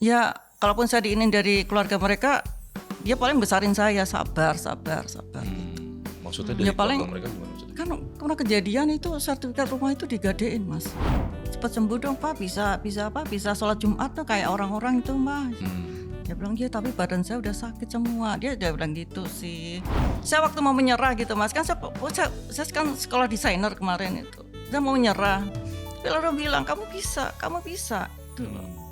Ya, kalaupun saya diinin dari keluarga mereka, dia paling besarin saya, sabar. Maksudnya dari Ya, paling- keluarga mereka gimana maksudnya? Kan karena kejadian itu sertifikat rumah itu digadein, Mas. Cepat sembuh dong, Pak. Bisa sholat Jumat tuh kayak orang-orang itu, Mas. Dia bilang, ya tapi badan saya udah sakit semua. Dia bilang gitu sih. Saya waktu mau menyerah gitu, Mas. Kan saya kan sekolah desainer kemarin itu. Saya mau menyerah. Tapi orang bilang, kamu bisa. Tuh.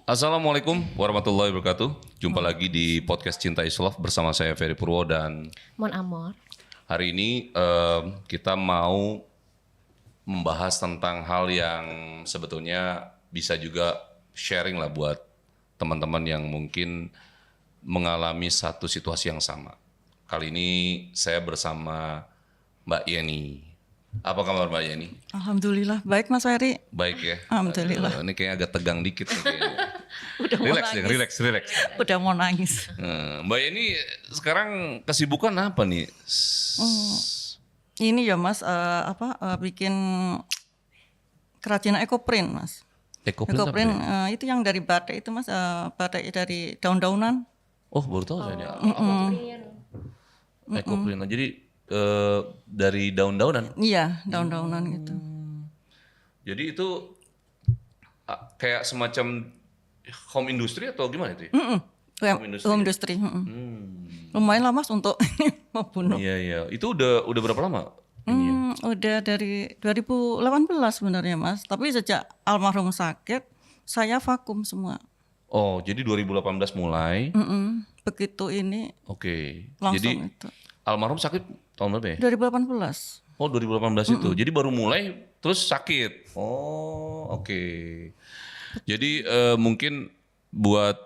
Assalamualaikum warahmatullahi wabarakatuh. Jumpa lagi di podcast Cinta Is Love bersama saya Ferry Purwo dan Mon Amor. hari ini kita mau membahas tentang hal yang sebetulnya bisa juga sharing lah buat teman-teman yang mungkin mengalami satu situasi yang sama. Kali ini saya bersama Mbak Yeni. Apa kabar Mbak Yeni? Alhamdulillah, baik Mas Ferry. Baik ya. Alhamdulillah. Ini kayaknya agak tegang dikit nih kayaknya. Udah mau Relax deh, nangis. relax. Udah mau nangis. Mbak Yeni sekarang kesibukan apa nih? Ini ya Mas, bikin kerajinan ekoprint Mas. Ekoprint apa Ekoprint ya? itu yang dari batik itu Mas, batik dari daun-daunan. Oh baru tahu saya ini. Ekoprint. Jadi dari daun-daunan. Iya, daun-daunan gitu. Jadi itu kayak semacam home industry atau gimana itu ya? Home industry. Lumayan lah Mas untuk membunuh. Iya. Itu udah berapa lama? Udah dari 2018 sebenarnya Mas. Tapi sejak almarhum sakit, saya vakum semua. Oh, jadi 2018 mulai. Begitu ini Oke. langsung Jadi itu. almarhum sakit tahun berapa ya? 2018. Oh 2018 itu. Jadi baru mulai terus sakit. Oh oke. Jadi mungkin buat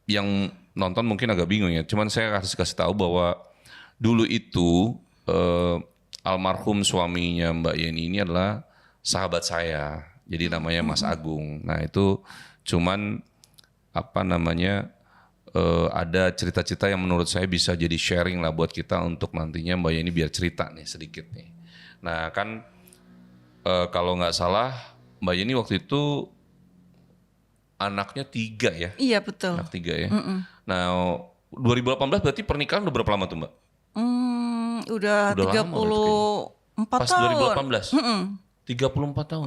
yang nonton mungkin agak bingung ya. Cuman saya kasih tahu bahwa dulu itu almarhum suaminya Mbak Yeni ini adalah sahabat saya. Jadi namanya Mas Agung. Nah itu cuman ada cerita-cerita yang menurut saya bisa jadi sharing lah buat kita untuk nantinya Mbak Yeni biar cerita nih sedikit nih. Nah kan kalau nggak salah Mbak Yeni waktu itu anaknya 3 ya? Iya betul. Anak 3 ya. Nah 2018 berarti pernikahan udah berapa lama tuh Mbak? Udah Udah lama 34 Pas tahun. 2018? 34 tahun?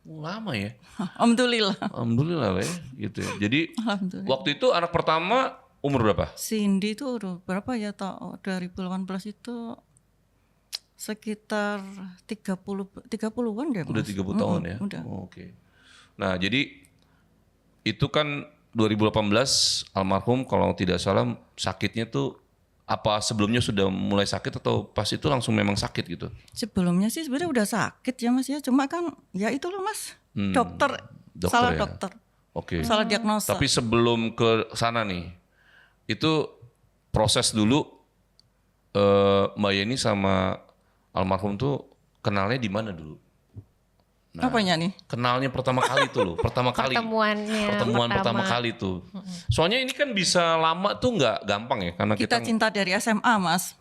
Lama ya? Alhamdulillah. Alhamdulillah lah ya gitu ya. Jadi Alhamdulillah. waktu itu anak pertama umur berapa? Cindy itu udah berapa ya, 2018 itu sekitar 30-an deh Mas. Udah 30 tahun ya? Udah. Oh, oke. Nah jadi itu kan 2018 almarhum kalau tidak salah sakitnya tuh apa sebelumnya sudah mulai sakit atau pas itu langsung memang sakit gitu? Sebelumnya sih sebenarnya udah sakit ya Mas ya. Cuma kan ya itu loh Mas. Dokter salah ya? dokter. Oke. Salah diagnosa. Tapi sebelum ke sana nih, itu proses dulu Mbak Yeni sama almarhum tuh kenalnya di mana dulu? Nah, Apanya nih? kenalnya pertama kali tuh loh, perteman pertama kali tuh. Soalnya ini kan bisa lama tuh nggak gampang ya, karena Kita cinta dari SMA Mas.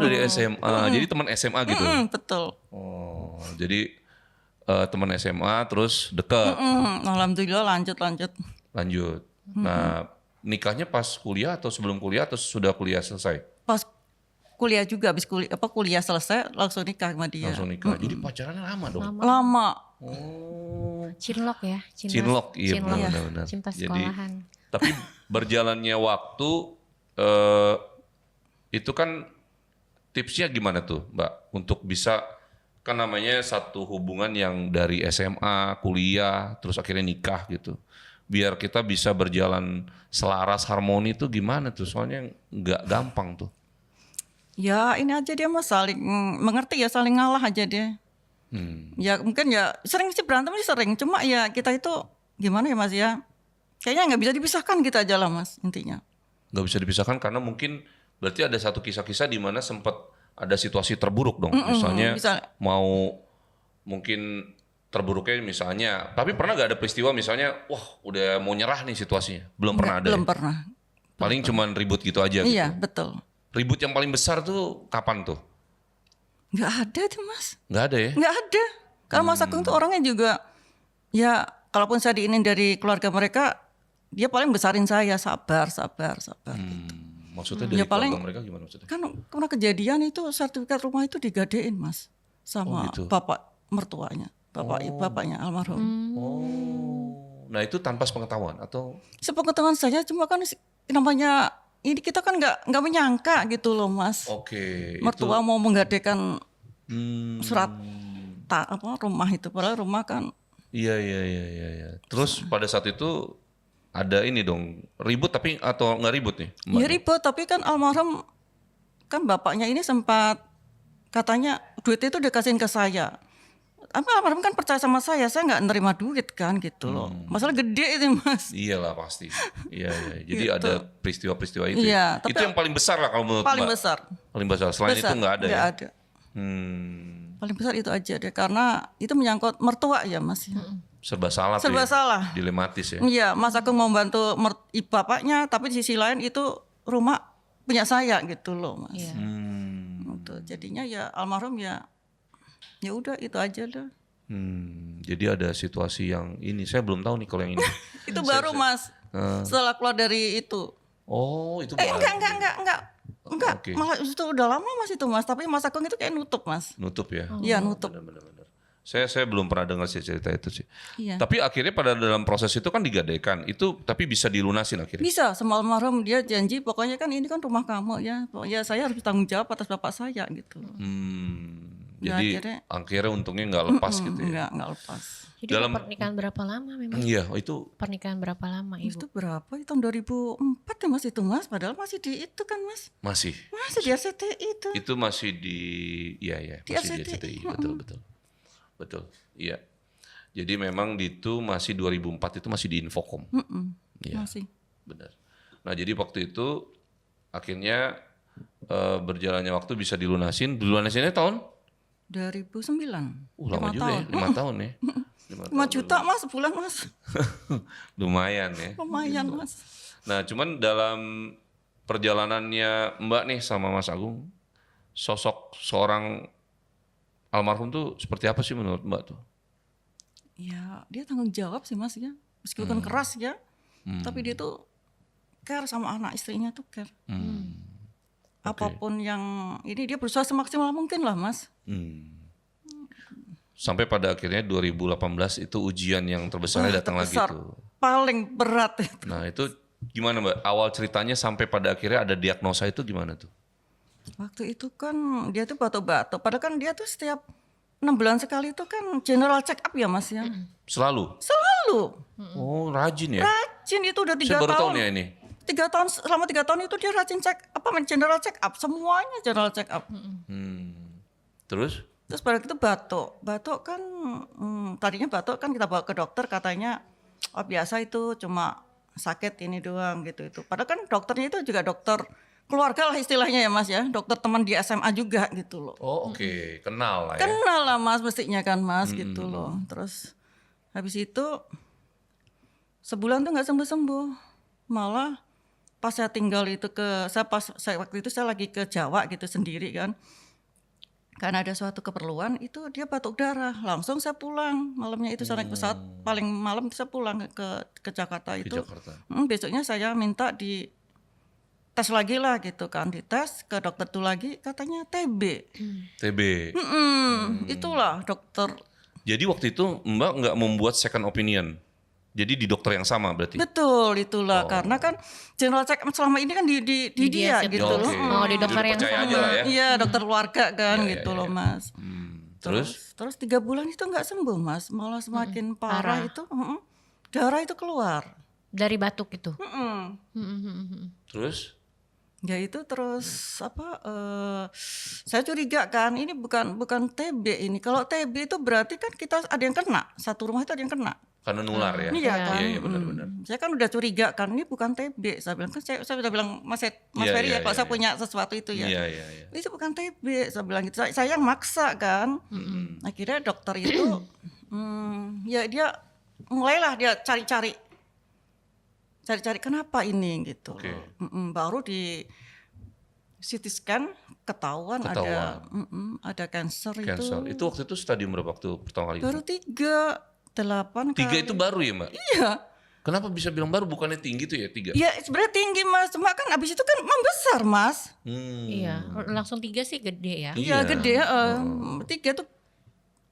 dari SMA, jadi teman SMA gitu. Betul. Oh, jadi teman SMA terus deket, Alhamdulillah lanjut. lanjut. Nah, nikahnya pas kuliah atau sebelum kuliah atau sudah kuliah selesai? Pas kuliah juga, habis kuliah selesai langsung nikah sama dia. Langsung nikah. Jadi pacarannya lama dong. Lama. Oh. Cinlok ya. Cinlok, iya benar-benar. Cinta Jadi, sekolahan. tapi berjalannya waktu itu kan tipsnya gimana tuh Mbak untuk bisa kan namanya satu hubungan yang dari SMA, kuliah, terus akhirnya nikah gitu. Biar kita bisa berjalan selaras harmoni tuh gimana tuh? Soalnya nggak gampang tuh. Ya ini aja dia Mas, saling mengerti ya, saling ngalah aja dia. Ya mungkin ya sering sih berantem sih sering. Cuma ya kita itu gimana ya Mas ya. Kayaknya nggak bisa dipisahkan kita aja lah Mas intinya. Nggak bisa dipisahkan karena mungkin berarti ada satu kisah-kisah di mana sempat ada situasi terburuk dong. Misalnya mau mungkin terburuknya misalnya, tapi pernah gak ada peristiwa misalnya, wah udah mau nyerah nih situasinya? Belum pernah ada. Belum ya? pernah. Paling cuman ribut gitu aja. Iya gitu. betul. Ribut yang paling besar tuh kapan tuh? Nggak ada tuh Mas. Nggak ada ya? Nggak ada. Karena Mas Agung tuh orangnya juga, ya kalaupun saya diinin dari keluarga mereka, dia paling besarin saya, sabar. Maksudnya dari Ya, paling- keluarga mereka gimana maksudnya? Kan pernah kejadian itu sertifikat rumah itu digadein Mas. Sama gitu. bapak mertuanya. Bapaknya almarhum. Oh, nah itu tanpa sepengetahuan atau? Sepengetahuan saya cuma kan namanya, ini kita kan nggak menyangka gitu loh Mas. Oke. Mertua mau menggadekan Hmm, surat rumah itu. Padahal rumah kan Iya. Terus pada saat itu ada ini dong ribut tapi atau nggak ribut nih? Mbak? ya ribet, tapi kan almarhum kan bapaknya ini sempat katanya duitnya itu dikasihin ke saya. Tapi almarhum kan percaya sama saya nggak nerima duit kan gitu loh. Masalah gede itu Mas. Iyalah pasti. Iya. Jadi Gitu. ada peristiwa-peristiwa itu. Iya, Itu tapi yang paling besar lah kalau menurut Paling Mbak. besar. Paling besar. Selain itu nggak ada ya. Nggak ada. Paling besar itu aja deh karena itu menyangkut mertua ya Mas. Serba salah. tuh Serba ya. salah. Dilematis ya. Iya, Mas Agung mau bantu bapaknya, tapi di sisi lain itu rumah punya saya gitu loh Mas. Iya. Gitu. Jadinya ya almarhum ya udah itu aja dah. Jadi ada situasi yang ini saya belum tahu nih kalau yang ini. Itu baru Mas. Setelah keluar dari itu. Oh itu Enggak. Oke. Malah itu udah lama Mas itu Mas, tapi Mas Agung itu kayak nutup Mas. Nutup ya. Iya, nutup. Benar. Saya belum pernah dengar cerita itu sih. Iya. Tapi akhirnya pada dalam proses itu kan digadaikan. Itu tapi bisa dilunasin akhirnya. Bisa, sama almarhum dia janji pokoknya kan ini kan rumah kamu ya. Pokoknya saya harus bertanggung jawab atas bapak saya gitu. Ya, Jadi akhirnya untungnya nggak lepas gitu ya. Enggak lepas. Jadi Dalam- pernikahan berapa lama memang? Iya itu Pernikahan berapa lama Ibu? Itu berapa? Itu tahun 2004 ya Mas itu Mas. Padahal masih di itu kan Mas. masih. Masih di RCTI itu. Itu masih di Di masih di RCTI. RCTI. Betul. Iya. Jadi memang itu masih 2004 itu masih di Infocom. Iya. Masih. Benar. Nah, jadi waktu itu akhirnya berjalannya waktu bisa dilunasin. Dilunasinnya tahun 2009. lama 5 juga tahun. ya, 5 tahun ya. 5 juta Mas sebulan Mas. Lumayan ya. Lumayan Mas. Nah, cuman dalam perjalanannya Mbak nih sama Mas Agung, sosok seorang almarhum tuh seperti apa sih menurut Mbak tuh? Ya dia tanggung jawab sih Mas ya. Meskipun keras ya. Tapi dia tuh care sama anak istrinya tuh care. Apapun yang ini dia berusaha semaksimal mungkin lah Mas. Sampai pada akhirnya 2018 itu ujian yang terbesarnya datang lagi Terbesar. tuh. Paling berat itu. Nah, itu gimana Mbak? Awal ceritanya sampai pada akhirnya ada diagnosa itu gimana tuh? Waktu itu kan dia tuh batuk-batuk. Padahal kan dia tuh setiap 6 bulan sekali itu kan general check up ya Mas ya. Selalu? Selalu. Oh, rajin ya? Rajin itu udah 3 Saya baru tahu tahun. nih ini. 3 tahun, selama 3 tahun itu dia rajin general check up. Semuanya general check up. Terus? Terus pada itu batuk. Batuk kan, tadinya batuk kan kita bawa ke dokter katanya, oh biasa itu cuma sakit ini doang gitu itu. Padahal kan dokternya itu juga dokter keluarga lah istilahnya ya Mas ya. Dokter teman di SMA juga gitu loh. Oh, oke. Kenal lah ya. Kenal lah Mas mestinya kan Mas gitu loh. Terus habis itu sebulan tuh nggak sembuh-sembuh. Malah pas saya tinggal itu waktu itu saya lagi ke Jawa gitu sendiri kan. Karena ada suatu keperluan itu dia batuk darah. Langsung saya pulang. Malamnya itu saya naik pesawat paling malam itu saya pulang ke Jakarta Di itu. Jakarta. Besoknya saya minta di tes lagi lah gitu kan, dites ke dokter itu lagi katanya TB. TB. Itulah dokter. Jadi waktu itu Mbak nggak membuat second opinion. Jadi di dokter yang sama berarti? Betul itulah karena kan general check up selama ini kan di dia situ. gitu loh. Oke. Oh, di dokter Jadi yang percaya sama. aja lah ya. Iya dokter keluarga kan Iya, gitu iya, loh iya. Mas. Terus? Terus 3 bulan itu nggak sembuh Mas, malah semakin parah itu. Darah itu keluar. Dari batuk itu. Mm-mm. Terus? Ya itu terus saya curiga kan ini bukan TB ini. Kalau TB itu berarti kan kita ada yang kena, satu rumah itu ada yang kena. Karena nular ya. Iya kan. Iya benar-benar. Saya kan udah curiga kan ini bukan TB. Saya bilang kan saya udah bilang Mas Iya, Ferry iya, ya kalau iya, saya punya sesuatu itu ya. Iya. Itu bukan TB. Saya bilang gitu. Saya yang maksa kan. Akhirnya dokter itu ya dia mulailah dia cari-cari kenapa ini gitu. Oke. Baru di CT scan ketahuan. Ada cancer itu. Cancer. Itu waktu itu stadium berapa waktu pertama kali? Baru 8 3 itu baru ya Mbak? Iya. Kenapa bisa bilang baru bukannya tinggi tuh ya 3? Ya sebenarnya tinggi Mas, cuma kan abis itu kan membesar Mas. Iya, langsung 3 sih gede ya. Iya gede. 3 tuh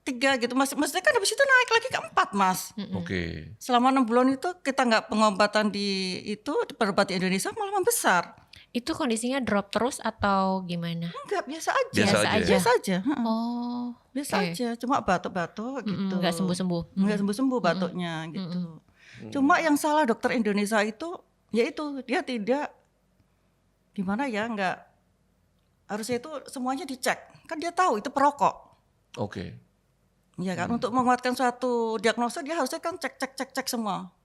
3 gitu Mas. Maksudnya kan abis itu naik lagi ke 4 Mas. Oke. Selama 6 bulan itu kita nggak pengobatan di berobat di Indonesia malah membesar. Itu kondisinya drop terus atau gimana? Enggak, biasa aja. Biasa aja. Biasa aja. Oh, Biasa oke. aja, cuma batuk-batuk gitu. Nggak sembuh-sembuh. Nggak sembuh-sembuh batuknya gitu. Cuma yang salah dokter Indonesia itu yaitu dia tidak gimana ya, nggak harusnya itu semuanya dicek. Kan dia tahu itu perokok. Oke. Ya kan, untuk menguatkan suatu diagnosa dia harusnya kan cek semua.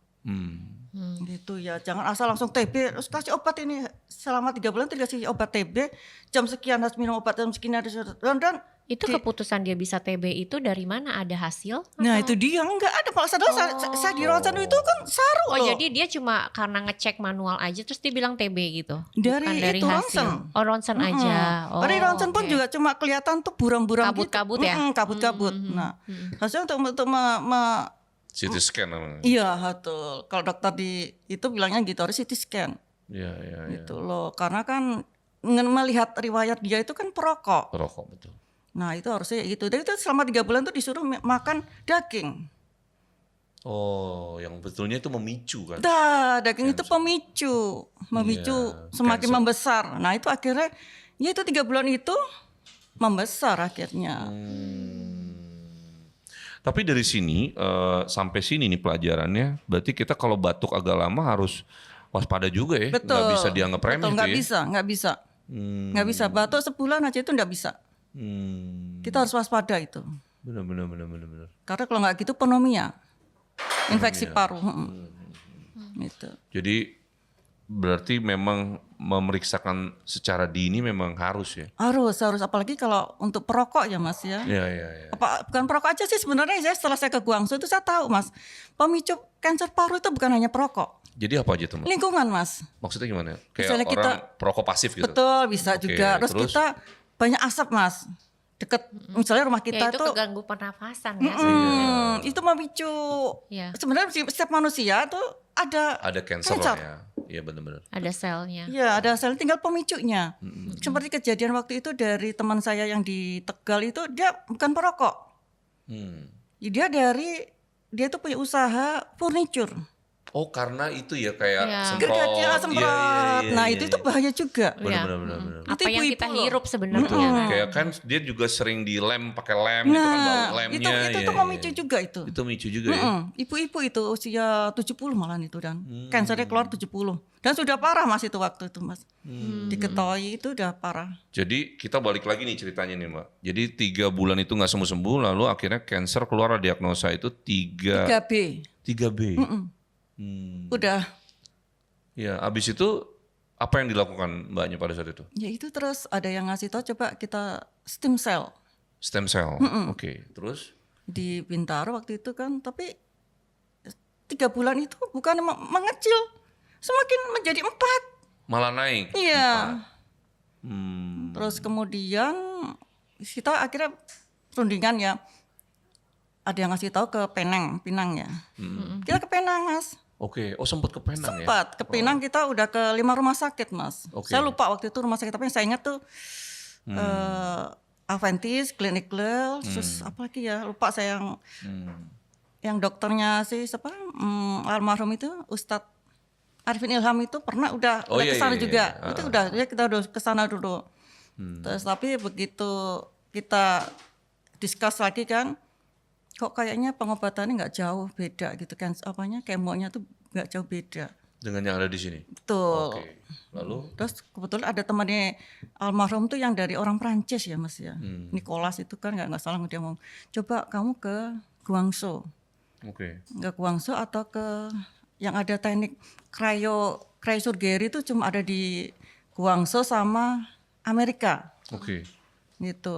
Gitu ya, jangan asal langsung TB terus kasih obat ini selama 3 bulan dikasih obat TB, jam sekian harus minum obat, jam sekian harus dan Itu keputusan dia bisa TB itu dari mana? Ada hasil? nah itu dia nggak ada Pak saya di ronsen itu kan saru Oh loh. jadi dia cuma karena ngecek manual aja terus dia bilang TB gitu? Dari Bukan dari itu hasil? ronsen. Oh ronsen aja. Oh, Dari ronsen pun oke. juga cuma kelihatan tuh buram-buram Kabut-kabut gitu. ya? Kabut-kabut. Nah, harusnya untuk CT scan namanya. iya betul. Kalau dokter di itu bilangnya gitu harus CT scan. Iya. Gitu loh. Karena kan melihat riwayat dia itu kan perokok. Perokok betul. Nah, itu harusnya gitu. Dan itu selama 3 bulan tuh disuruh makan daging. Oh, yang betulnya itu memicu kan? Daging itu memicu semakin cancer. membesar. Nah, itu akhirnya ya itu 3 bulan itu membesar akhirnya. Tapi dari sini sampai sini nih pelajarannya, berarti kita kalau batuk agak lama harus waspada juga ya. Betul. Nggak bisa dianggap remeh Betul, itu ya. nggak bisa. Nggak bisa. Batuk sebulan aja itu nggak bisa. Kita harus waspada itu. Benar. Karena kalau nggak gitu pneumonia, infeksi paru. Gitu. Jadi berarti memang memeriksakan secara dini memang harus ya. Harus. Apalagi kalau untuk perokok ya Mas ya. Iya. Bukan perokok aja sih sebenarnya setelah saya ke Guangzhou itu saya tahu Mas. Pemicu kanker paru itu bukan hanya perokok. Jadi apa aja tuh Mas? Lingkungan Mas. Maksudnya gimana? Kayak Misalnya orang perokok pasif gitu? Betul bisa Oke, juga. Terus kita banyak asap Mas. Deket misalnya rumah kita Ya itu tuh keganggu pernafasan ya sebenarnya. itu memicu. Iya. Sebenarnya setiap manusia tuh ada cancer lah ya. Iya benar. Ada selnya. ya ada sel tinggal pemicunya. Seperti kejadian waktu itu dari teman saya yang di Tegal itu dia bukan perokok. Dia tuh punya usaha furniture. Oh karena itu ya kayak Iya. semprot. Gergaji semprot. Nah itu bebahaya juga. Iya. Benar. Apa Itu yang ibu-ibu kita loh. hirup sebenarnya Betul. kan? Kayak kan dia juga sering dilem pakai lem gitu kan bau Nah lemnya. itu tuh memicu juga itu. Itu memicu juga ya. Ibu-ibu itu usia 70 malah itu dan kansernya keluar 70 dan sudah parah Mas itu waktu itu Mas. Diketahui itu udah parah. Jadi kita balik lagi nih ceritanya nih Mbak. Jadi 3 bulan itu nggak sembuh-sembuh lalu akhirnya cancer keluar diagnosa itu 3B. 3B. Udah. Ya, abis itu apa yang dilakukan Mbaknya pada saat itu? Ya itu terus ada yang ngasih tahu coba kita stem cell Stem cell. Oke, terus? di Bintaro waktu itu kan, tapi 3 bulan itu bukan mengecil, semakin menjadi 4. Malah naik. Iya. Terus kemudian kita akhirnya perundingan ya. Ada yang ngasih tahu ke Pinang ya. Kita ke Penang Mas. Oke, sempat ke Penang ya? Sempat ke Pinang kita udah ke 5 rumah sakit Mas. Oke. Saya lupa waktu itu rumah sakit apa yang saya ingat tuh Aventis, Clinical, terus apa lagi ya lupa saya yang dokternya sih siapa almarhum itu Ustadz Arifin Ilham itu pernah udah kesana juga. Itu kita udah kesana dulu. Terus tapi begitu kita discuss lagi kan, kok kayaknya pengobatannya nggak jauh beda gitu kan, kemonya tuh nggak jauh beda. Dengan yang ada di sini. Betul. Oke. Lalu? Terus kebetulan ada temannya almarhum tuh yang dari orang Prancis ya Mas ya. Nicholas itu kan nggak salah dia ngomong, coba kamu ke Guangzhou. Oke. Ke Guangzhou atau ke yang ada teknik cryosurgery itu cuma ada di Guangzhou sama Amerika. Oke. Gitu.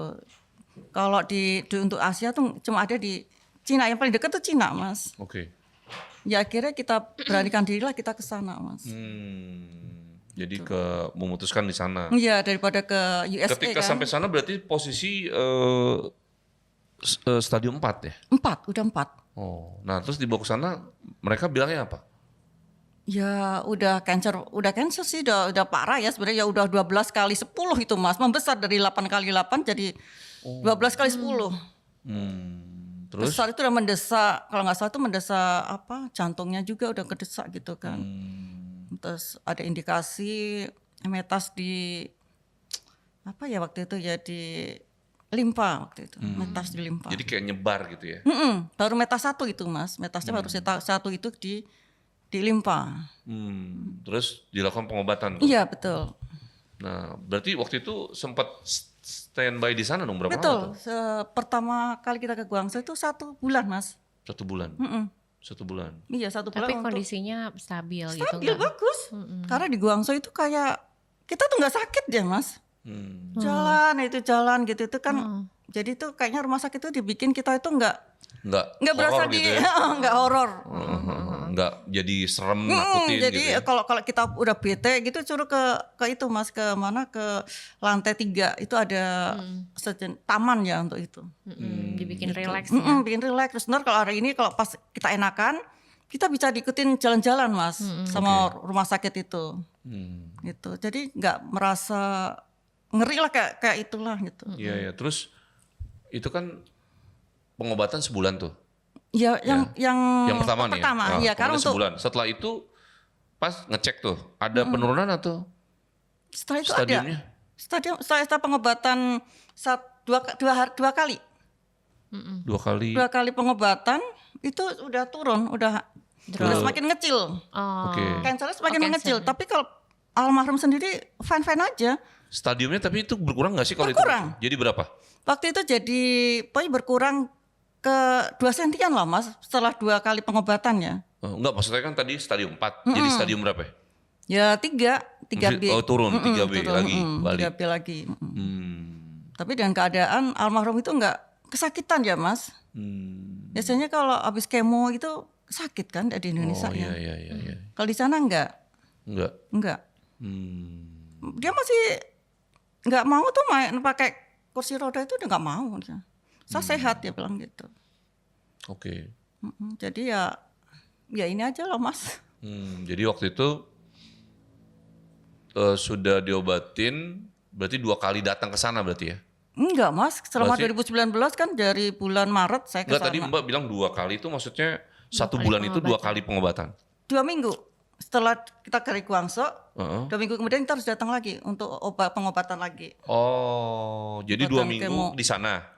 Kalau di untuk Asia tuh cuma ada di Cina, yang paling dekat tuh Cina Mas. Oke. Ya akhirnya kita beranikan diri lah kita ke sana Mas. Jadi memutuskan di sana. Iya daripada ke USA Ketika kan. sampai sana berarti posisi stadium 4 ya? 4, udah 4. Oh, nah terus dibawa ke sana mereka bilangnya apa? Ya udah cancer sih udah parah ya sebenarnya, ya udah 12 kali 10 itu Mas, membesar dari 8 kali 8 jadi 12 kali 10. Terus? Besar itu udah mendesak, kalau nggak salah itu mendesak apa jantungnya juga udah kedesak gitu kan. Terus ada indikasi metas di apa ya waktu itu ya di limpa waktu itu, metas di limpa. Jadi kayak nyebar gitu ya? Baru metas 1 itu Mas, metasnya baru 1 itu di limpa. Terus dilakukan pengobatan tuh? Iya betul. Nah berarti waktu itu sempat standby di sana dong berapa lama Betul. tuh? Pertama kali kita ke Guangzhou itu 1 bulan Mas. 1 bulan? 1 bulan? Iya 1 bulan. Tapi untuk kondisinya stabil gitu stabil nggak? bagus. Karena di Guangzhou itu kayak kita tuh nggak sakit ya Mas. Jalan gitu itu kan. Jadi tuh kayaknya rumah sakit itu dibikin kita itu nggak berasa horor di gitu ya? nggak horor. Nggak jadi serem nakutin Jadi gitu ya? kalau kita udah bete gitu suruh ke itu Mas, ke mana, ke lantai 3 itu ada taman ya untuk itu. Dibikin rileks. Bikin rileks. Terus ntar kalau hari ini kalau pas kita enakan kita bisa diikutin jalan-jalan Mas sama rumah sakit itu. Gitu. Jadi nggak merasa ngeri lah kayak itulah gitu. Iya ya. Terus itu kan pengobatan sebulan tuh. Ya yang pertama nih. Pertama, ya karena pengobatan untuk sebulan. Setelah itu pas ngecek tuh ada penurunan atau setelah itu stadiumnya? setelah pengobatan dua kali. 2 kali. 2 kali pengobatan itu udah turun, udah semakin ngecil. Oke. Kankernya semakin cancer. mengecil. Tapi kalau almarhum sendiri fine aja. Stadiumnya tapi itu berkurang nggak sih kalau Berkurang. itu? Jadi berapa? Waktu itu jadi pokoknya berkurang ke 2 sentian lah Mas setelah 2 kali pengobatannya. Oh, enggak, maksudnya kan tadi stadium 4. Jadi stadium berapa ya? Ya 3B. Oh turun, 3B lagi, balik. 3B lagi. Tapi dengan keadaan almarhum itu nggak kesakitan ya Mas. Biasanya kalau habis kemo itu sakit kan di Indonesia Oh ya. iya. Kalau di sana enggak. Enggak. Dia masih nggak mau tuh main pakai kursi roda itu, udah nggak mau. Saya sehat dia bilang gitu. Oke. Jadi ya ini aja loh Mas. Jadi waktu itu sudah diobatin, berarti 2 kali datang ke sana berarti ya? Enggak Mas, selama Berarti- 2019 kan dari bulan Maret saya ke Enggak, sana. tadi Mbak bilang 2 kali itu maksudnya 1 bulan itu 2 kali pengobatan? 2 minggu setelah kita ke Guangzhou, Heeh. 2 minggu kemudian kita harus datang lagi untuk pengobatan lagi. Oh, jadi 2 Pengobatan minggu kemo. di sana?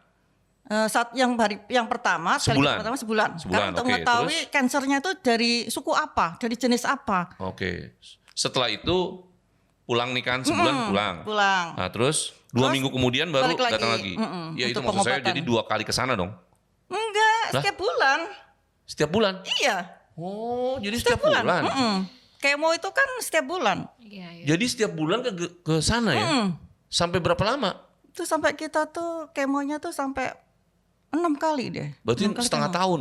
Saat yang pertama, Sebulan? sebulan. Karena untuk Oke, mengetahui terus? kansernya itu dari suku apa, dari jenis apa. Oke. Setelah itu pulang nih kan, sebulan pulang. Nah terus 2 Terus minggu kemudian baru balik lagi. datang lagi. Ya itu Untuk maksud saya pengobatan. jadi 2 kali ke sana dong? Enggak, Lah? setiap bulan. Setiap bulan? Iya, Oh, jadi setiap bulan? kemo itu kan setiap bulan. Iya. Jadi setiap bulan ke sana ya? Sampai berapa lama? Itu sampai kita tuh kemonya tuh sampai 6 kali deh. Berarti 6 kali setengah kemo. tahun?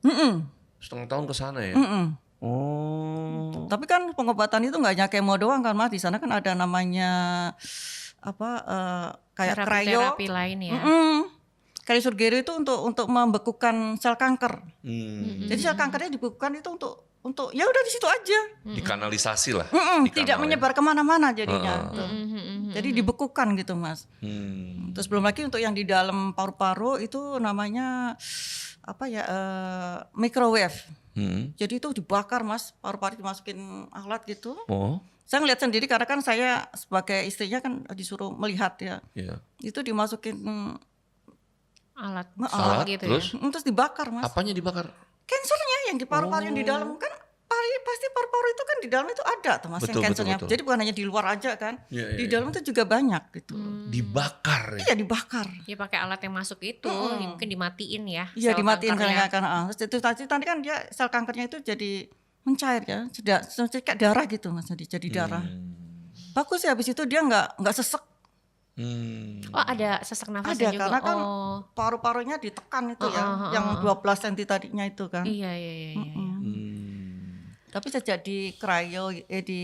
Mm-mm. Setengah tahun ke sana ya? Oh. Tapi kan pengobatan itu nggak hanya kemo doang kan Mas, di sana kan ada namanya apa kayak cryo. Terapi lain ya. Cryosurgery itu untuk membekukan sel kanker. Jadi sel kankernya dibekukan itu untuk ya udah di situ aja. Dikanalisasi lah. Tidak menyebar kemana-mana jadinya. Tuh. Jadi dibekukan gitu Mas. Terus belum lagi untuk yang di dalam paru-paru itu namanya apa ya microwave. Jadi itu dibakar Mas, paru-paru dimasukin alat gitu. Oh. Saya ngeliat sendiri karena kan saya sebagai istrinya kan disuruh melihat ya. Iya. Itu dimasukin Alat Alat, gitu terus? ya. terus dibakar Mas. Apanya dibakar? Kansernya yang di paru-paru yang di dalam kan Pasti paru-paru itu kan di dalam itu ada tuh mas Betul, yang kansernya. betul. Jadi bukan hanya di luar aja kan, Iya, iya, di dalam itu juga banyak gitu. Dibakar ya. Iya dibakar. Ya pakai alat yang masuk itu, mungkin dimatiin ya. Iya sel dimatiin kankernya. karena itu tadi kan dia sel kankernya itu jadi mencair ya, sudah kayak darah gitu mas, jadi darah. Bagus ya habis itu dia nggak sesek. Oh ada sesak nafasnya Ada juga. karena kan Oh paru-parunya ditekan itu ya, yang 12 cm tadinya itu kan. iya. Tapi sejak di di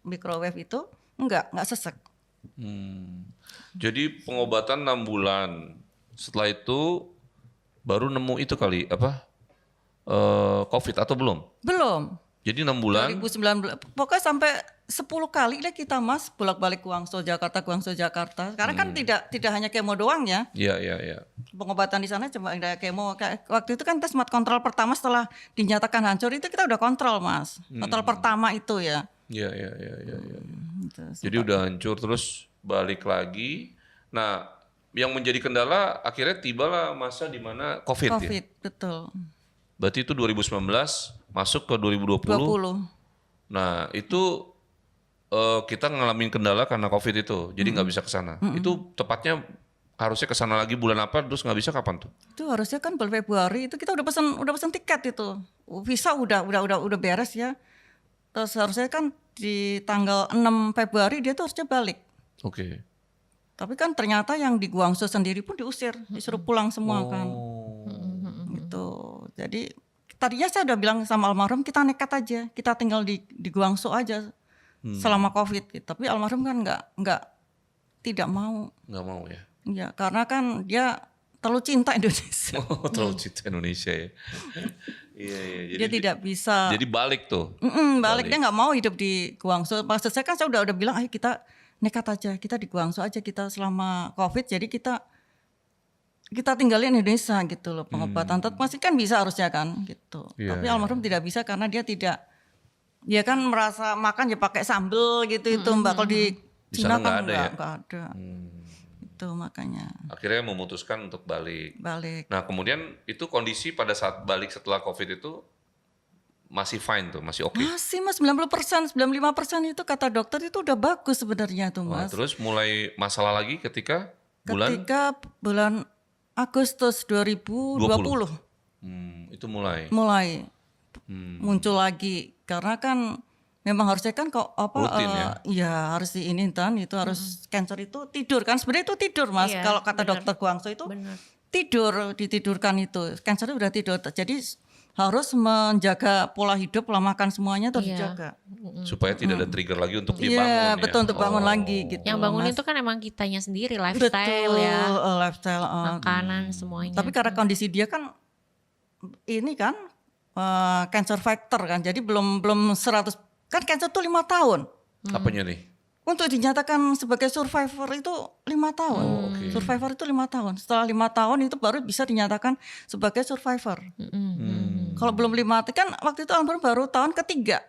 microwave itu nggak sesek. Jadi pengobatan 6 bulan. Setelah itu baru nemu itu kali apa? COVID atau belum? Belum. Jadi 6 bulan. 2019 pokoknya sampai 10 kali lah kita mas bolak-balik Guangzhou Jakarta. Karena kan tidak hanya kemo doang ya. Iya. Pengobatan di sana cuma ada kemo. Waktu itu kan tes smart kontrol pertama setelah dinyatakan hancur itu kita udah kontrol mas. Kontrol pertama itu ya. Iya. Gitu. Jadi udah hancur terus balik lagi. Nah, yang menjadi kendala akhirnya tibalah masa di mana COVID ya. COVID betul. Berarti itu 2019 masuk ke 2020. 20. Nah, itu kita ngalamin kendala karena COVID itu. Jadi nggak bisa ke sana. Itu tepatnya harusnya ke sana lagi bulan apa terus nggak bisa kapan tuh? Itu harusnya kan bulan Februari itu kita udah pesan tiket itu. Visa udah beres ya. Terus harusnya kan di tanggal 6 Februari dia tuh harusnya balik. Oke. Tapi kan ternyata yang di Guangzhou sendiri pun diusir, disuruh pulang semua kan. Gitu. Jadi tadinya saya udah bilang sama almarhum kita nekat aja, kita tinggal di Guangzhou aja selama COVID. Gitu. Tapi almarhum kan tidak mau. Nggak mau ya? Ya karena kan dia terlalu cinta Indonesia. Oh, terlalu cinta Indonesia ya. Iya. Dia tidak bisa. Jadi balik tuh. Balik dia nggak mau hidup di Guangzhou. Maksud saya kan saya udah bilang, ayo kita nekat aja, kita di Guangzhou aja kita selama COVID. Jadi kita tinggalin Indonesia gitu loh pengobatan. Masih kan bisa harusnya kan gitu. Iya, Tapi almarhum tidak bisa karena dia kan merasa makan ya pakai sambel gitu itu mbak. Kalau di sana Cina nggak kan ada ya? nggak ada. Itu makanya Akhirnya memutuskan untuk balik. Nah, kemudian itu kondisi pada saat balik setelah COVID itu masih fine tuh, masih oke. Masih mas 90%, 95% itu kata dokter itu udah bagus sebenarnya tuh Wah, mas. terus mulai masalah lagi ketika bulan Agustus 2020 itu mulai. muncul lagi karena kan memang harusnya kan kok Rutin ya? Ya harus ini kan itu harus cancer itu tidur kan sebenarnya itu tidur mas Iya, kalau kata benar. dokter Guangzhou itu Benar. ditidurkan itu cancer itu udah tidur jadi harus menjaga pola hidup pola makan semuanya itu harus Iya. dijaga. Supaya tidak ada trigger lagi untuk dibangun Iya ya. betul untuk bangun lagi gitu. Yang bangun Mas. itu kan emang kitanya sendiri, Betul, lifestyle ya, lifestyle. makanan semuanya. Tapi karena kondisi dia kan ini kan cancer factor kan, jadi belum 100 kan cancer tuh 5 tahun. Apanya nih? Untuk dinyatakan sebagai survivor itu 5 tahun. oke. Survivor itu 5 tahun. Setelah 5 tahun itu baru bisa dinyatakan sebagai survivor. Kalau belum 5 kan waktu itu almarhum baru tahun ketiga.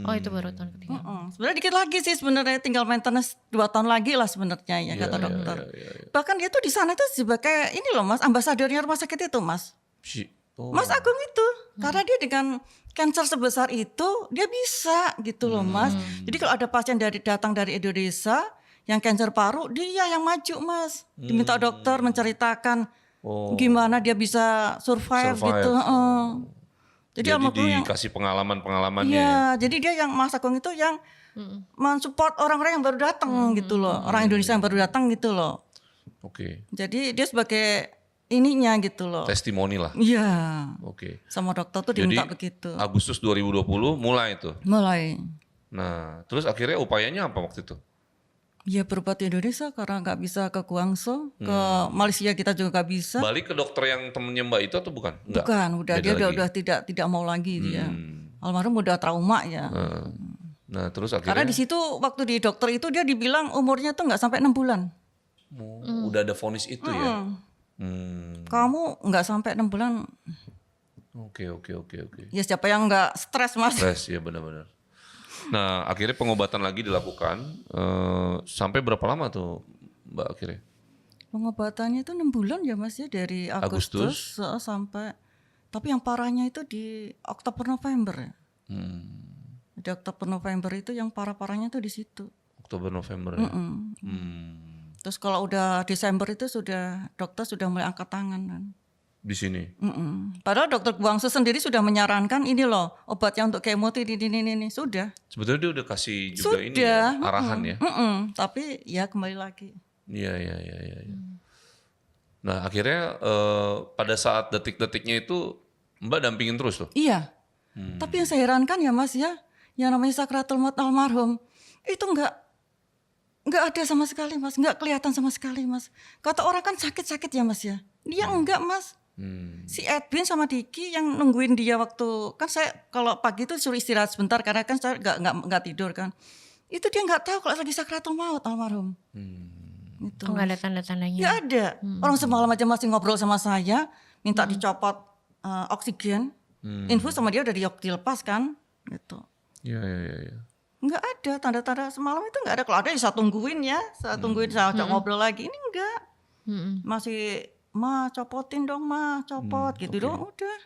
Oh itu baru tahun ketiga. Sebenarnya dikit lagi sih sebenarnya tinggal maintenance 2 tahun lagi lah sebenarnya ya kata dokter. Bahkan dia tuh di sana itu sebagai ini loh Mas, ambasadornya rumah sakit itu Mas. Mas Agung itu karena dia dengan cancer sebesar itu dia bisa gitu loh Mas. Jadi kalau ada pasien datang dari Indonesia yang cancer paru dia yang maju Mas. Diminta dokter menceritakan gimana dia bisa survive. Gitu. Jadi almarhum dikasih pengalaman-pengalamannya. Iya, jadi dia yang Mas Agung itu yang mensupport orang-orang yang baru datang gitu loh. Orang Indonesia yang baru datang gitu loh. Oke. Jadi dia sebagai ininya gitu loh. Testimoni lah. Iya. Oke. Sama dokter tuh Jadi diminta begitu. Agustus 2020 mulai tuh. Mulai. Nah, terus akhirnya upayanya apa waktu itu? Ya berobat di Indonesia karena nggak bisa ke Guangzhou, ke Malaysia kita juga nggak bisa. Balik ke dokter yang temennya Mbak itu atau bukan? Enggak. Bukan, udah Beda dia lagi. udah tidak mau lagi dia. Almarhum udah trauma ya. Nah, terus Karena akhirnya di situ waktu di dokter itu dia dibilang umurnya tuh nggak sampai 6 bulan. udah ada vonis itu ya. Kamu nggak sampai 6 bulan. Oke. Ya siapa yang nggak stres Mas? Stres ya benar-benar. Nah, akhirnya pengobatan lagi dilakukan sampai berapa lama tuh Mbak akhirnya? Pengobatannya itu 6 bulan ya Mas ya dari Agustus sampai tapi yang parahnya itu di Oktober November ya. Di Oktober November itu yang parah-parahnya tuh di situ. Oktober November ya. Terus kalau udah Desember itu dokter sudah mulai angkat tangan kan. Di sini. Padahal dokter Guangsu sendiri sudah menyarankan ini loh obatnya untuk kemo ini sudah. Sebetulnya dia udah kasih juga ini Sudah. ya, arahan ya. Tapi ya kembali lagi. Iya. Nah akhirnya pada saat detik-detiknya itu Mbak dampingin terus tuh? Iya. Tapi yang saya herankan ya Mas ya, yang namanya sakratul maut almarhum itu nggak ada sama sekali Mas, nggak kelihatan sama sekali Mas. Kata orang kan sakit-sakit ya Mas ya, dia enggak Mas. Si Edwin sama Diki yang nungguin dia waktu kan saya kalau pagi itu suruh istirahat sebentar karena kan saya nggak tidur kan. Itu dia nggak tahu kalau lagi sakratul maut almarhum. Gitu. Oh, nggak ada tanda-tandanya. Nggak ada. Orang semalam aja masih ngobrol sama saya, minta dicopot oksigen, infus sama dia udah dilepas kan, gitu. Iya. Nggak ada tanda-tanda semalam itu nggak ada. Kalau ada ya saya tungguin saya ajak ngobrol lagi. Ini enggak. Masih copotin dong copot gitu dong udah.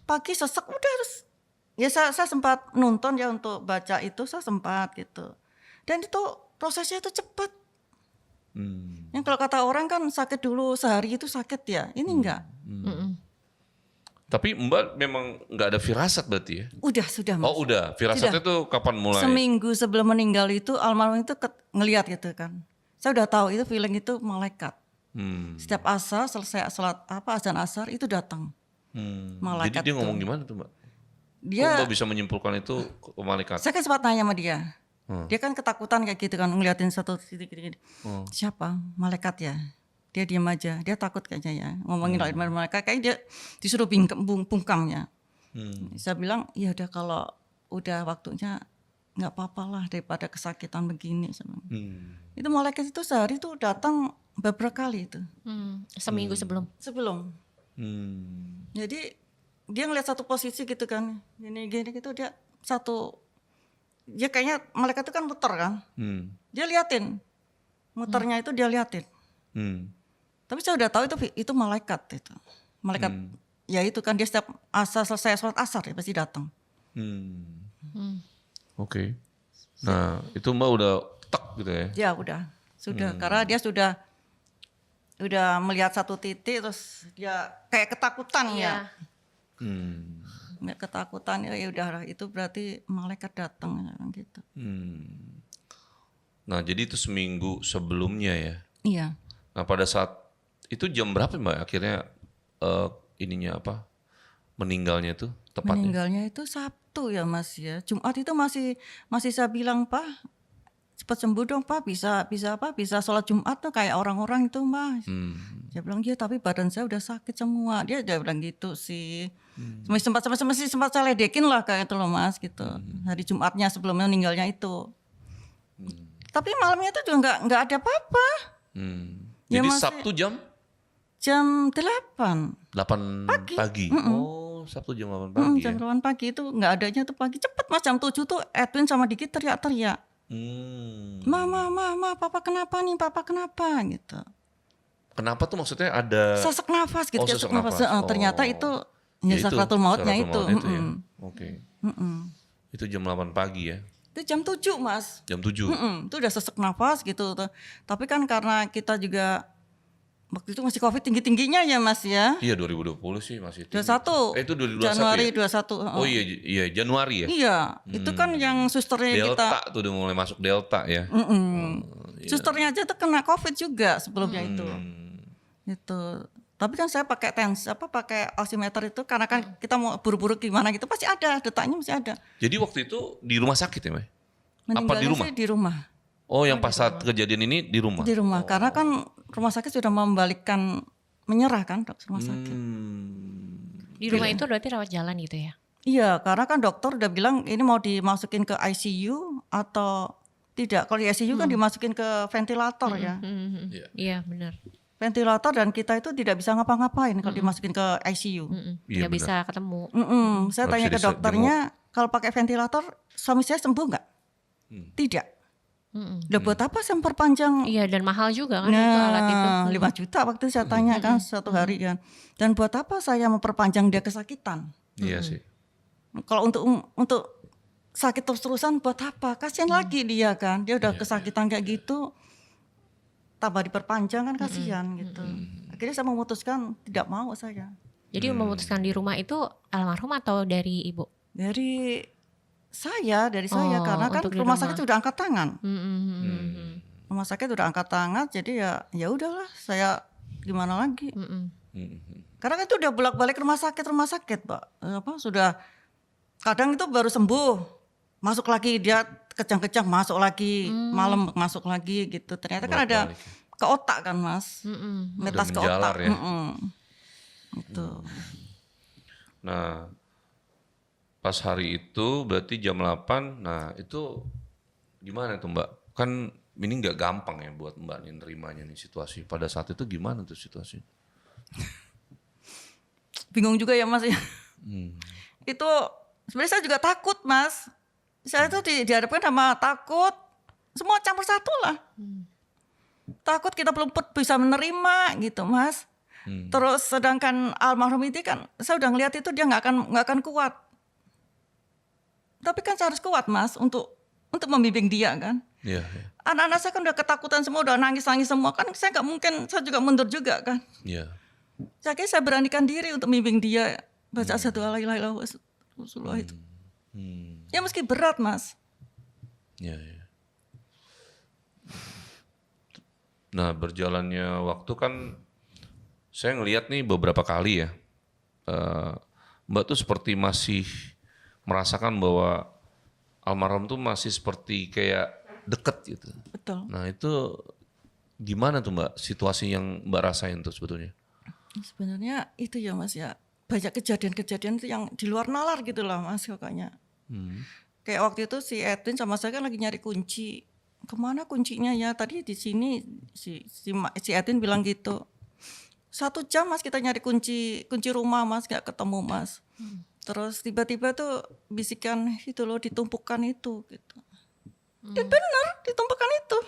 Pagi sesek udah harus. Ya saya sempat nonton ya untuk baca itu saya sempat gitu. Dan itu prosesnya itu cepat. Yang kalau kata orang kan sakit dulu sehari itu sakit ya. Ini enggak. Tapi Mbak memang nggak ada firasat berarti ya? Sudah Mas. Oh udah, firasatnya tuh kapan mulai? Seminggu sebelum meninggal itu almarhum itu ngelihat gitu kan. Saya udah tahu itu feeling itu malaikat. Setiap asar selesai azan asar itu datang. Malaikat. Jadi dia ngomong gimana tuh Mbak? Dia Kok Mbak bisa menyimpulkan itu ke malaikat? Saya kan sempat nanya sama dia. Dia kan ketakutan kayak gitu kan ngeliatin satu titik gini. Siapa? Malaikat ya. Dia diam aja, dia takut kayaknya ya. Ngomongin malaikat kayak dia disuruh bungkam ya. Saya bilang, ya udah kalau udah waktunya nggak apa-apa lah daripada kesakitan begini. Itu malaikat itu sehari tuh datang beberapa kali itu. Seminggu sebelum. Jadi dia ngeliat satu posisi gitu kan, gini gitu dia dia kayaknya malaikat itu kan muter kan. Dia liatin, muternya itu dia liatin. Tapi saya udah tahu itu malaikat itu. Malaikat ya itu kan dia setiap selesai sholat asar ya pasti datang. Oke. Nah itu Mbak udah tek gitu ya? Ya sudah karena dia sudah melihat satu titik terus dia kayak ketakutan ya. Kayak ketakutan ya udah itu berarti malaikat datang gitu. Nah jadi itu seminggu sebelumnya ya? Iya. Nah pada saat itu jam berapa Mbak akhirnya meninggalnya tuh tepatnya? Meninggalnya itu Sabtu ya Mas ya. Jumat itu masih saya bilang Pak cepat sembuh dong Pak bisa sholat Jumat tuh kayak orang-orang itu Mas. Dia bilang ya tapi badan saya udah sakit semua. Dia bilang gitu sih. Masih sempat saya ledekin lah kayak itu loh Mas gitu. Hari Jumatnya sebelumnya meninggalnya itu. Tapi malamnya itu juga nggak ada apa-apa. Ya, jadi masih, Sabtu jam 8 pagi. Oh Sabtu jam 8 pagi jam 8 pagi itu nggak adanya tuh pagi cepet Mas jam 7 tuh Edwin sama Diki teriak-teriak. Mama, papa kenapa nih? Papa kenapa gitu. Kenapa tuh maksudnya ada sesak nafas gitu. sesak nafas. Ternyata itu ya sakratul mautnya itu. Ya? Oke. Itu jam 8 pagi ya. Itu jam 7 Mas. Jam 7. Itu udah sesak nafas gitu. Tapi kan karena kita juga waktu itu masih Covid tinggi-tingginya ya Mas ya. Iya 2020 sih masih tinggi. 21. Itu 2021 Januari ya? 21. Oh iya Januari ya. Iya, itu kan yang susternya Delta kita. tuh udah mulai masuk Delta ya. Iya. Susternya aja tuh kena Covid juga sebelumnya itu. Gitu. Tapi kan saya pakai pakai oximeter itu karena kan kita mau buru-buru gimana gitu pasti ada detaknya masih ada. Jadi waktu itu di rumah sakit ya, Mbak? Apa di rumah? Sih di rumah. Oh, yang pas saat kejadian ini di rumah. Di rumah karena kan rumah sakit sudah menyerah kan dokter rumah sakit. Di rumah itu berarti rawat jalan gitu ya? Iya, karena kan dokter udah bilang ini mau dimasukin ke ICU atau tidak. Kalau di ICU kan dimasukin ke ventilator ya. Iya benar. Ventilator dan kita itu tidak bisa ngapa-ngapain kalau dimasukin ke ICU. Nggak bisa ketemu. Saya tanya ke dokternya, kalau pakai ventilator suami saya sembuh nggak? Tidak. Udah buat apa saya memperpanjang? Iya dan mahal juga kan itu alat itu. 5 juta waktu saya tanya kan satu hari kan. Dan buat apa saya memperpanjang dia kesakitan? Iya sih. Kalau untuk sakit terus-terusan buat apa? Kasihan lagi dia kan. Dia udah kesakitan kayak gitu, tambah diperpanjang kan kasihan gitu. Akhirnya saya memutuskan tidak mau saya. Jadi memutuskan di rumah itu almarhum atau dari ibu? Dari saya karena kan untuk di rumah rumah. sakit sudah angkat tangan. Hmm. Rumah sakit udah angkat tangan, jadi ya udahlah, saya gimana lagi? Karena kan itu udah bolak-balik rumah sakit, Pak. Sudah kadang itu baru sembuh, masuk lagi dia kejang-kejang masuk lagi, malam masuk lagi gitu. Ternyata kan ada ke otak kan, Mas. Metas ke menjalar otak. ya. Gitu. Nah, pas hari itu berarti jam 8, nah itu gimana tuh Mbak? Kan ini nggak gampang ya buat Mbak nih nerimanya nih situasi. Pada saat itu gimana tuh situasi? Bingung juga ya Mas ya. Itu sebenarnya saya juga takut Mas. Saya tuh dihadapkan sama takut, semua campur satu lah. Takut kita belum bisa menerima gitu Mas. Terus sedangkan almarhum itu kan saya udah ngeliat itu dia nggak akan kuat. Tapi kan saya harus kuat Mas untuk membimbing dia kan. Iya. Anak-anak saya kan udah ketakutan semua, udah nangis-nangis semua kan, saya nggak mungkin, saya juga mundur juga kan. Iya. Saya beranikan diri untuk membimbing dia baca satu la ilaha illallah Rasulullah itu. Ya meski berat Mas. Iya. Nah berjalannya waktu kan saya ngelihat nih beberapa kali ya, Mbak tuh seperti masih merasakan bahwa almarhum tuh masih seperti kayak deket gitu. Betul. Nah itu gimana tuh Mbak situasi yang Mbak rasain tuh sebetulnya? Sebenarnya itu ya Mas ya, banyak kejadian-kejadian itu yang di luar nalar gitu lah Mas pokoknya. Kayak waktu itu si Edwin sama saya kan lagi nyari kunci. Kemana kuncinya ya? Tadi di sini si Edwin bilang gitu. 1 jam Mas kita nyari kunci rumah Mas, gak ketemu Mas. Terus tiba-tiba tuh bisikan itu loh, ditumpukan itu gitu. Dan benar ditumpukan itu.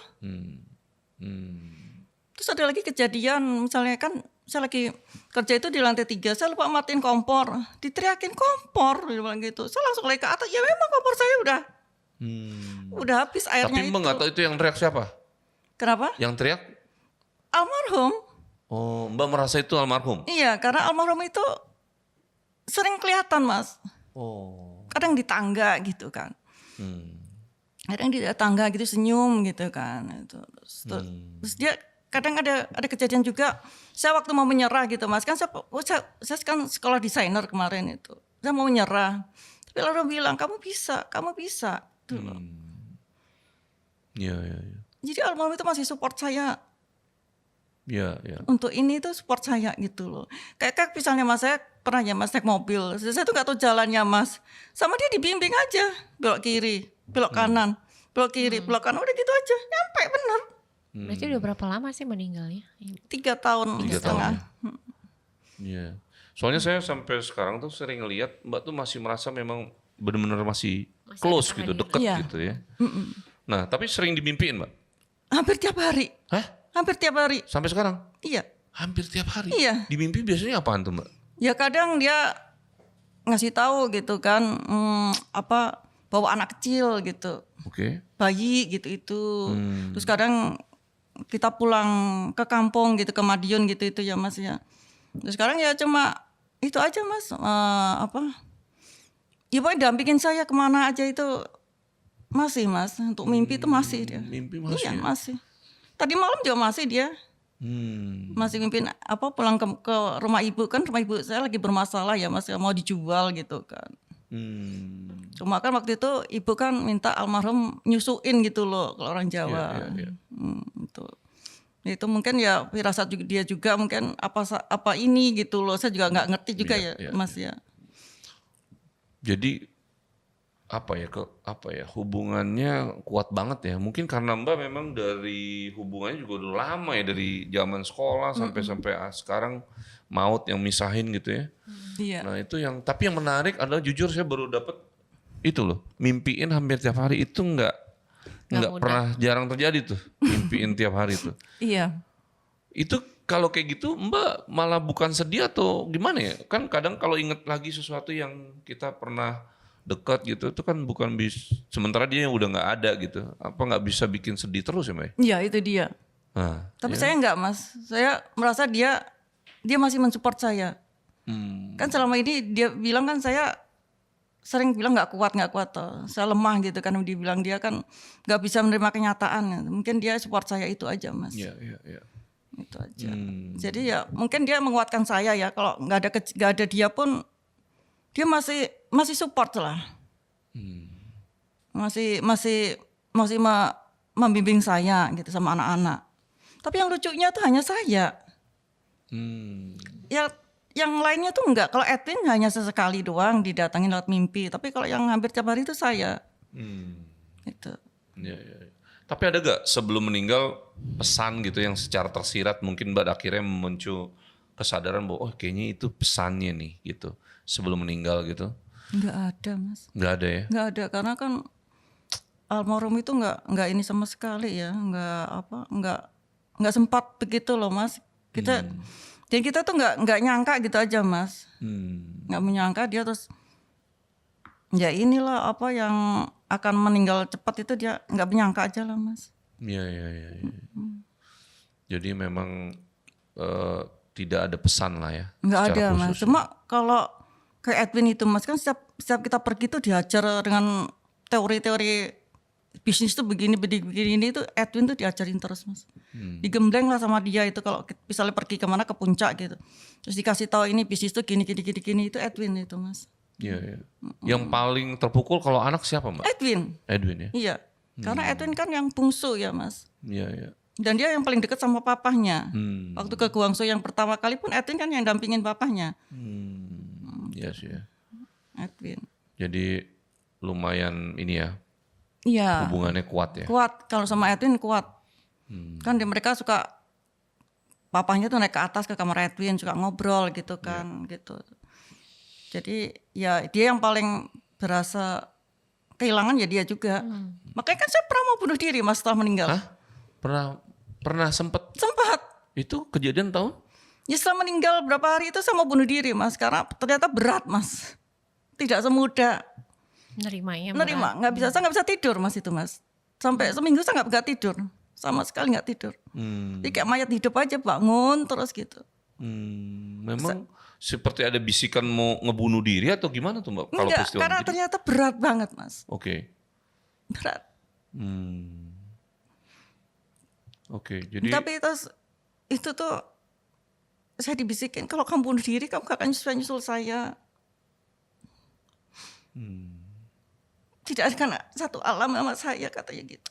Terus ada lagi kejadian misalnya kan saya lagi kerja itu di lantai 3, saya lupa matiin kompor, diteriakin kompor, dia bilang gitu. Saya langsung lari ke atas, ya memang kompor saya udah habis airnya. Tapi Mbak nggak tahu itu yang teriak siapa? Kenapa? Yang teriak? Almarhum. Oh, Mbak merasa itu almarhum? Iya, karena almarhum itu sering kelihatan Mas. Oh. Kadang di tangga gitu kan. Kadang di tangga gitu senyum gitu kan. Terus dia kadang ada kejadian juga. Saya waktu mau menyerah gitu Mas, kan saya kan sekolah desainer kemarin itu. Saya mau menyerah. Tapi lalu bilang kamu bisa. Tuh loh. Iya. Jadi almarhum itu masih support saya. Iya. Untuk ini tuh support saya gitu loh. Kayak misalnya Mas, saya pernah ya Mas naik mobil. Saya tuh gak tahu jalannya Mas. Sama dia dibimbing aja. Belok kiri, belok kanan, belok kiri, belok kanan. Udah gitu aja, nyampe bener. Berarti udah berapa lama sih meninggalnya? 3 tahun 3 setengah. Iya. Soalnya saya sampai sekarang tuh sering lihat Mbak tuh masih merasa memang benar-benar masih close gitu, dekat Iya. gitu ya. Nah, tapi sering dimimpiin Mbak? Hampir tiap hari. Hah? Hampir tiap hari. Sampai sekarang? Iya. Hampir tiap hari? Iya. Di mimpi biasanya apaan tuh Mbak? Ya kadang dia ngasih tahu gitu kan, bawa anak kecil gitu, Oke. bayi gitu itu. Terus kadang kita pulang ke kampung gitu, ke Madiun gitu itu ya Mas ya. Terus sekarang ya cuma itu aja Mas, ya pokoknya dampingin saya kemana aja itu masih Mas, untuk mimpi itu masih dia. Mimpi masih Iya ya? masih. Tadi malam juga masih dia. Masih mimpin pulang ke rumah ibu, kan rumah ibu saya lagi bermasalah ya Mas, mau dijual gitu kan. Cuma kan waktu itu ibu kan minta almarhum nyusuin gitu loh kalau orang Jawa. Iya. Itu mungkin ya firasat juga dia juga mungkin apa ini gitu loh, saya juga nggak ngerti juga Iya. Mas ya. Jadi apa ya hubungannya kuat banget ya. Mungkin karena Mbak memang dari hubungannya juga udah lama ya, dari zaman sekolah sampai sekarang maut yang misahin gitu ya. Iya. Nah itu tapi yang menarik adalah jujur saya baru dapet itu loh, mimpiin hampir tiap hari itu nggak pernah, jarang terjadi tuh mimpiin tiap hari tuh. Iya. Itu kalau kayak gitu Mbak malah bukan sedih atau gimana ya? Kan kadang kalau inget lagi sesuatu yang kita pernah dekat gitu, itu kan bukan sementara dia yang udah nggak ada gitu. Apa nggak bisa bikin sedih terus ya, Mbak? Iya itu dia. Nah, Tapi ya. saya enggak Mas, saya merasa dia masih mensupport saya. Kan selama ini dia bilang kan saya sering bilang nggak kuat toh. Saya lemah gitu kan, dibilang dia kan nggak bisa menerima kenyataan. Mungkin dia support saya itu aja Mas. Iya. Itu aja. Jadi ya mungkin dia menguatkan saya ya. Kalau nggak ada dia pun dia masih support lah. Masih membimbing saya gitu sama anak-anak. Tapi yang lucunya tuh hanya saya. Ya yang lainnya tuh enggak. Kalau Edwin hanya sesekali doang didatangin lewat mimpi. Tapi kalau yang hampir tiap hari itu saya. Gitu. Ya. Tapi ada gak sebelum meninggal pesan gitu yang secara tersirat mungkin Mbak akhirnya muncul kesadaran bahwa oh kayaknya itu pesannya nih gitu sebelum meninggal gitu? Enggak ada Mas. Enggak ada ya? Enggak ada karena kan almarhum itu enggak ini sama sekali ya. Enggak sempat begitu loh Mas. Dan kita tuh nggak nyangka gitu aja Mas, nggak menyangka dia terus ya inilah apa yang akan meninggal cepat itu dia nggak menyangka aja lah Mas. Iya. Jadi memang tidak ada pesan lah ya. Nggak ada khusus Mas. ya. Cuma kalau kayak Edwin itu Mas kan setiap kita pergi tuh diajar dengan teori-teori bisnis tuh begini itu Edwin tuh diajarin terus Mas. Digembleng lah sama dia itu kalau misalnya pergi kemana ke puncak gitu. Terus dikasih tahu ini bisnis tuh gini itu Edwin itu Mas. Iya. Yang paling terpukul kalau anak siapa Mbak? Edwin ya? Iya. Karena Edwin kan yang bungsu ya Mas. Iya. Dan dia yang paling dekat sama papahnya. Waktu ke Guangzhou yang pertama kali pun Edwin kan yang dampingin papahnya. Iya sih ya. Edwin. Jadi lumayan ini ya. Iya. Hubungannya kuat ya. Kuat, kalau sama Edwin kuat. Kan mereka suka papahnya tuh naik ke atas ke kamar Edwin suka ngobrol gitu kan gitu. Jadi ya dia yang paling berasa kehilangan ya dia juga. Makanya kan saya pernah mau bunuh diri Mas setelah meninggal. Hah? Pernah sempat itu kejadian tahun? Ya setelah meninggal berapa hari itu saya mau bunuh diri Mas karena ternyata berat Mas. Tidak semudah Nerimanya nerima, saya nggak bisa tidur Mas itu Mas. Sampai seminggu saya nggak tidur, sama sekali nggak tidur. Jadi kayak mayat hidup aja bangun terus gitu. Memang seperti ada bisikan mau ngebunuh diri atau gimana tuh Mbak? Kalau Enggak, peristiwa karena jadi? ternyata berat banget Mas. Oke. Berat. Oke, jadi Tapi itu tuh saya dibisikin kalau kamu bunuh diri kamu gak akan nyusul saya. Tidak akan satu alam sama saya katanya gitu.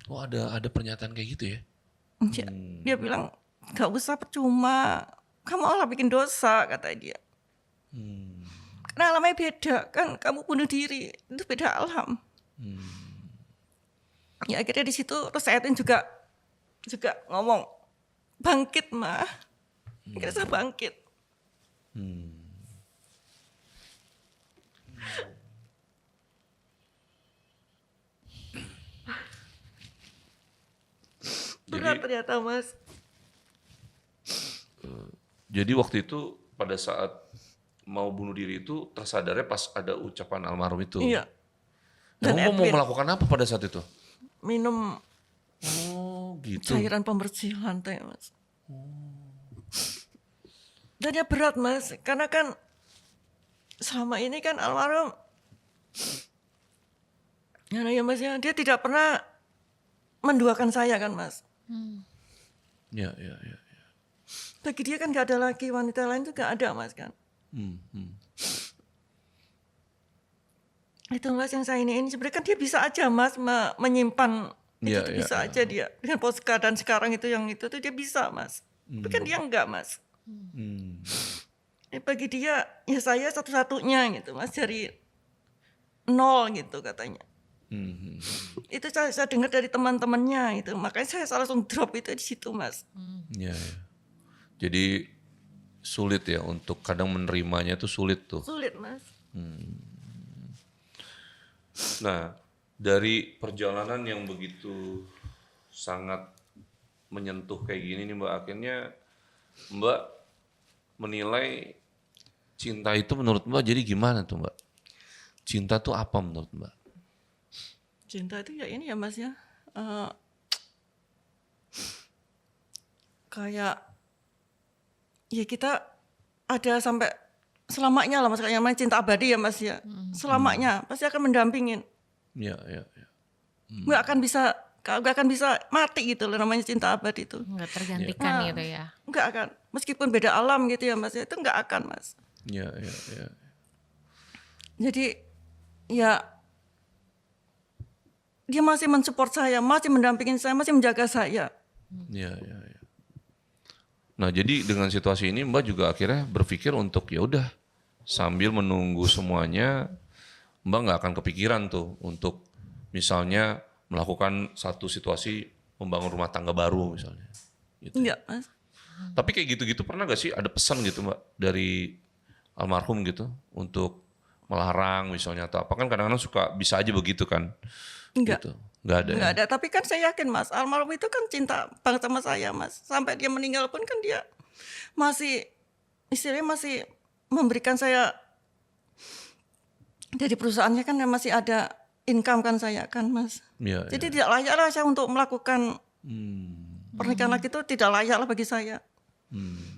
oh ada pernyataan kayak gitu ya? Dia bilang gak usah percuma, kamu Allah bikin dosa kata dia. Karena alamnya beda kan, kamu bunuh diri itu beda alam. Ya akhirnya di situ terus Edwin juga ngomong bangkit mah, akhirnya saya bangkit. Berat ternyata Mas. Jadi waktu itu pada saat mau bunuh diri itu tersadarnya pas ada ucapan almarhum itu. Iya. Dan Dan mau Edwin melakukan apa pada saat itu? minum Oh gitu. cairan pembersih lantai Mas. Dan ya berat Mas, karena kan selama ini kan almarhum ya Mas ya, dia tidak pernah menduakan saya kan Mas. Ya. Bagi dia kan gak ada lagi wanita lain tuh gak ada Mas kan. Itu Mas yang saya ini sebenarnya kan dia bisa aja Mas menyimpan itu tuh bisa aja dia dengan keadaan sekarang itu yang itu tuh dia bisa Mas. Tapi kan dia enggak Mas. Bagi dia ya saya satu-satunya gitu Mas dari nol gitu katanya. Itu saya dengar dari teman-temannya itu, makanya saya langsung drop itu di situ Mas. Ya. Jadi sulit ya untuk kadang menerimanya itu sulit tuh. Sulit Mas. Nah dari perjalanan yang begitu sangat menyentuh kayak gini nih Mbak, akhirnya Mbak menilai cinta itu menurut Mbak jadi gimana tuh Mbak? Cinta tuh apa menurut Mbak? Cinta itu ya ini ya Mas ya. Kayak ya kita ada sampai selamanya lah Mas, kayak namanya cinta abadi ya Mas ya. Selamanya pasti akan mendampingin. Ya. Nggak akan bisa mati gitu loh, namanya cinta abadi itu. Nggak tergantikan gitu ya. Nggak akan, meskipun beda alam gitu ya Mas, itu nggak akan Mas. Ya. Jadi ya dia masih mensupport saya, masih mendampingin saya, masih menjaga saya. Ya. Nah jadi dengan situasi ini Mbak juga akhirnya berpikir untuk ya udah sambil menunggu semuanya, Mbak nggak akan kepikiran tuh untuk misalnya melakukan satu situasi membangun rumah tangga baru misalnya. Gitu. Enggak Mas. Tapi kayak gitu-gitu pernah gak sih ada pesan gitu Mbak dari almarhum gitu untuk melarang misalnya atau apa, kan kadang-kadang suka bisa aja begitu kan? Enggak. Gitu. Nggak ada. Enggak ada, tapi kan saya yakin Mas, almarhum itu kan cinta banget sama saya Mas. Sampai dia meninggal pun kan dia masih, istilahnya masih memberikan saya, dari perusahaannya kan masih ada income kan saya kan Mas. Ya, Jadi tidak layak lah saya untuk melakukan pernikahan lagi, itu tidak layak lah bagi saya.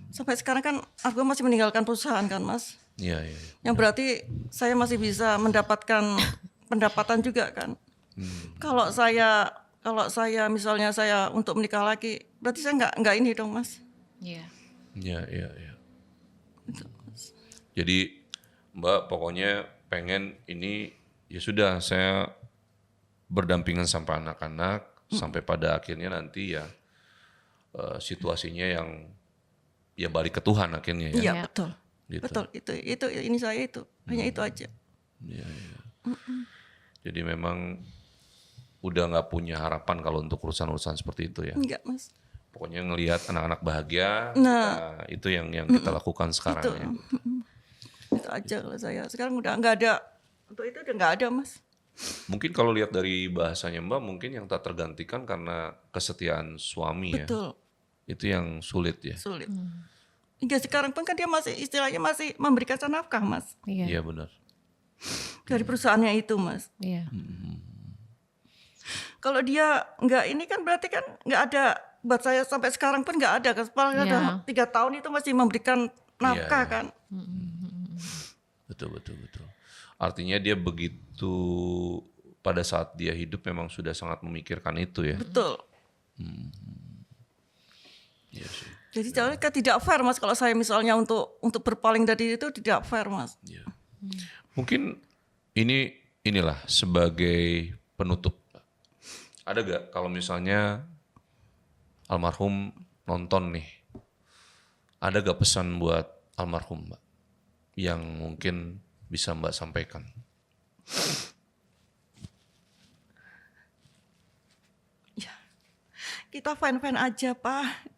Sampai sekarang kan aku masih meninggalkan perusahaan kan Mas. Iya. Yang berarti saya masih bisa mendapatkan pendapatan juga kan. Kalau saya misalnya saya untuk menikah lagi, berarti saya nggak ini dong Mas. Iya. Iya. Jadi Mbak pokoknya pengen ini ya sudah saya berdampingan sampai anak-anak sampai pada akhirnya nanti ya situasinya yang ya balik ke Tuhan akhirnya ya. Iya Ya. betul. Gitu. Betul itu ini saya itu hanya itu aja. Iya. Jadi memang udah nggak punya harapan kalau untuk urusan-urusan seperti itu ya. Enggak Mas. Pokoknya ngelihat anak-anak bahagia, Nah. itu yang kita lakukan sekarang Itu. ya. Itu aja kalau saya. Sekarang udah nggak ada, untuk itu udah nggak ada Mas. Mungkin kalau lihat dari bahasanya Mbak, mungkin yang tak tergantikan karena kesetiaan suami ya. Betul. Itu yang sulit ya. Sulit. Hingga sekarang pun kan dia masih istilahnya masih memberikan saya nafkah Mas. Iya. Iya benar. Dari perusahaannya itu Mas. Iya. Kalau dia nggak ini kan berarti kan nggak ada, buat saya sampai sekarang pun nggak ada. Paling ada 3 tahun itu masih memberikan nafkah Iya. kan. Betul. Artinya dia begitu pada saat dia hidup memang sudah sangat memikirkan itu ya. Betul. Iya sih. Jadi jauh kan tidak fair Mas, kalau saya misalnya untuk berpaling dari itu tidak fair Mas. Iya. Mungkin inilah sebagai penutup. Ada gak kalau misalnya almarhum nonton nih, ada gak pesan buat almarhum Mbak yang mungkin bisa Mbak sampaikan? Ya, kita fine-fine aja Pak.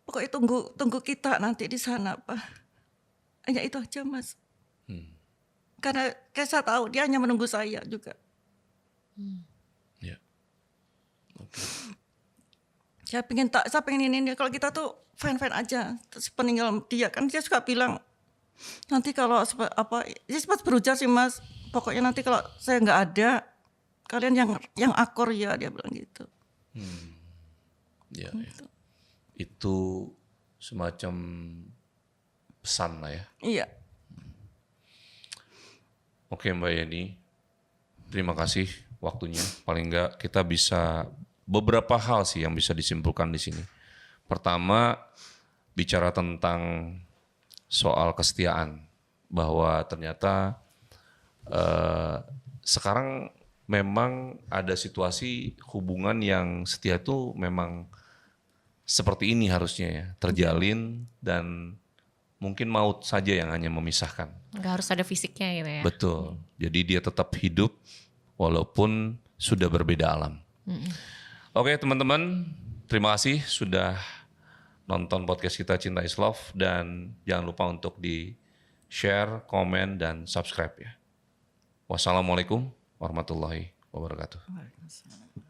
Pokoknya tunggu kita nanti di sana Pak. Hanya itu aja Mas. Karena saya tahu dia hanya menunggu saya juga. Ya. Oke. Saya pengen ini kalau kita tuh fine-fine aja. Terus peninggal dia kan dia suka bilang, nanti kalau dia sempat berujar sih Mas. Pokoknya nanti kalau saya nggak ada, kalian yang akur ya, dia bilang gitu. Ya. Itu semacam pesan lah ya. Iya. Oke Mbak Yeni, terima kasih waktunya. Paling enggak kita bisa beberapa hal sih yang bisa disimpulkan di sini. Pertama, bicara tentang soal kesetiaan, bahwa ternyata sekarang memang ada situasi hubungan yang setia itu memang seperti ini harusnya ya, terjalin dan mungkin maut saja yang hanya memisahkan. Nggak harus ada fisiknya gitu ya. Betul. Jadi dia tetap hidup walaupun sudah berbeda alam. Oke teman-teman, terima kasih sudah nonton podcast kita Cinta is Love, dan jangan lupa untuk di share, komen, dan subscribe ya. Wassalamualaikum warahmatullahi wabarakatuh. Waalaikumsalam.